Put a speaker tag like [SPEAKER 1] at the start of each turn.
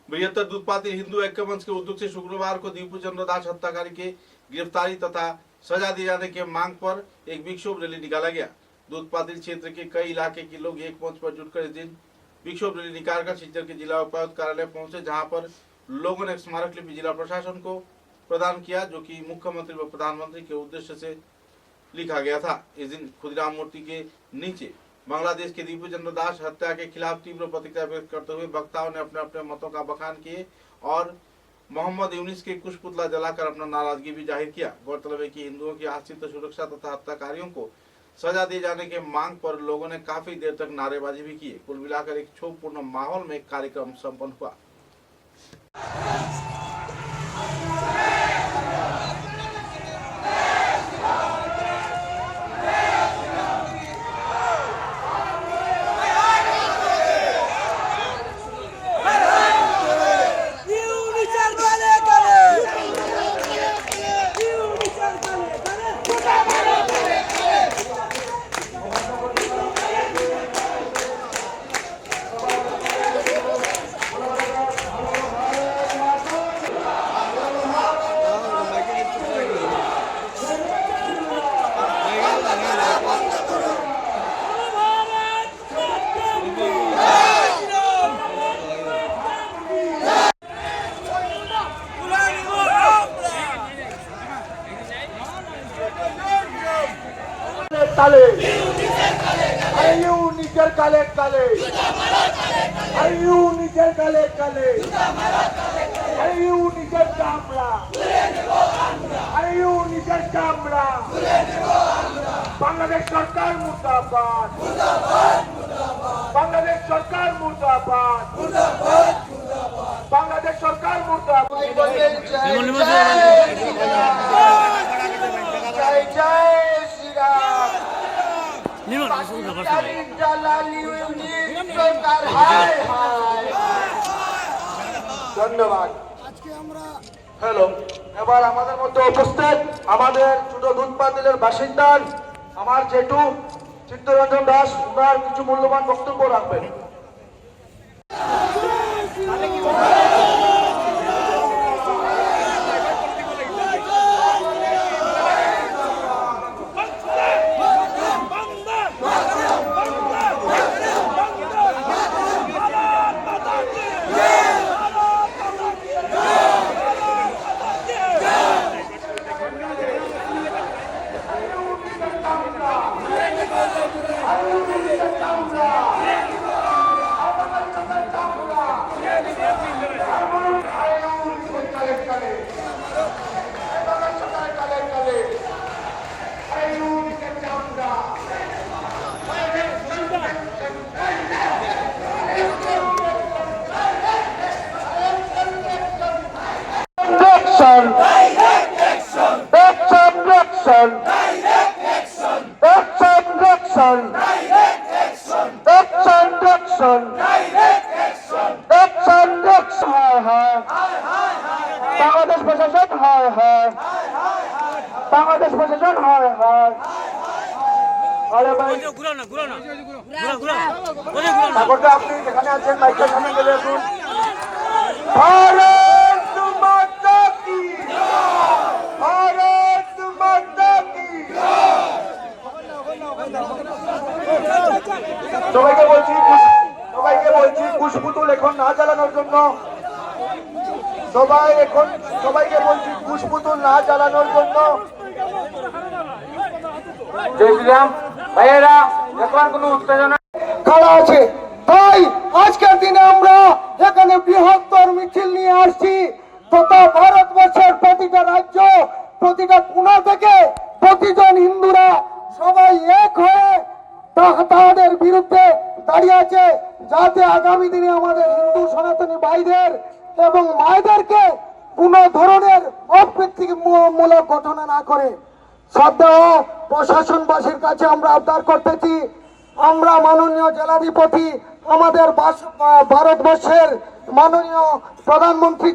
[SPEAKER 1] बृहत्तर दूधपाती हिंदू ऐक्य मंच के उद्योग से शुक्रवार को दीपू चंद्र दास हत्याकांड के गिरफ्तारी तथा सजा दिए जाने के मांग पर एक विक्षोभ रैली निकाला गया। दूधपाती क्षेत्र के कई इलाके के लोग एक मंच पर जुटकर इस दिन विक्षोभ रैली निकालकर सिलचर के जिला उपायुक्त कार्यालय पहुंचे, जहां पर लोगों ने स्मारक लिपि जिला प्रशासन को प्रदान किया, जो कि मुख्यमंत्री व प्रधानमंत्री के उद्देश्य से लिखा गया था। इस दिन खुदीराम मूर्ति के नीचे बांग्लादेश के दीपू चंद्र दास हत्या के खिलाफ तीव्र प्रतिक्रिया व्यक्त करते हुए वक्ताओं ने अपने अपने मतों का बखान किए और मोहम्मद यूनिस के कुछ पुतला जलाकर अपना नाराजगी भी जाहिर किया। गौरतलब है कि हिंदुओं की आश्रित सुरक्षा तथा हत्याकारियों को सजा दिए जाने के मांग पर लोगों ने काफी देर तक नारेबाजी भी की। कुल मिलाकर एक क्षोभपूर्ण माहौल में कार्यक्रम संपन्न हुआ।
[SPEAKER 2] काले आयु निजर काले काले आयु निजर काले काले आयु निजर चामड़ा आयु निजर चामड़ा बांग्लादेश सरकार मुर्दाबाद बांग्लादेश सरकार मुर्दाबाद बांग्लादेश सरकार मुर्दाबाद जय जय ধন্যবাদ। হ্যালো, এবার আমাদের মধ্যে উপস্থিত আমাদের ছোট দুধপাতিলের বাসিন্দা আমার জেঠু চিত্তরঞ্জন দাস, ওনার কিছু মূল্যবান বক্তব্য রাখবেন। বাংলাদেশ প্রশাসন হয় হয় বাংলাদেশ প্রশাসন হয় হয় আরে ভাই ঠাকুরটা আপনি যেখানে আছেন মাইকের সামনে চলে আসুন। ভারত মাতা কি ভারত মাতা কি। সবাইকে বলছি কুশপুতুল এখন না জ্বালানোর জন্য। সবাইকে বলছি কুশপুতুল না জ্বালানোর জন্য। ভাইয়েরা এখন কোনো উত্তেজনা খাড়া আছে, তাই আজকের দিনে আমরা এখানে বৃহত্তর মিছিল নিয়ে আসছি তথা ভারতবর্ষের প্রতিটা রাজ্য, প্রতিটা কোণা থেকে প্রতিজন হিন্দুরা সবাই এক হয়ে তাদের বিরুদ্ধে দাঁড়িয়ে আছে, যাতে আগামী দিনে আমাদের হিন্দু সনাতনী ভাইদের এবং মায়েদেরকে কোন ধরনের অপ্রীতিমূলক ঘটনা না করে। শ্রদ্ধেয় প্রশাসনবাসীর কাছে আমরা আবদার করতেছি, আমরা মাননীয় জেলাধিপতি আমাদের ভারতবর্ষের মাননীয় প্রধানমন্ত্রী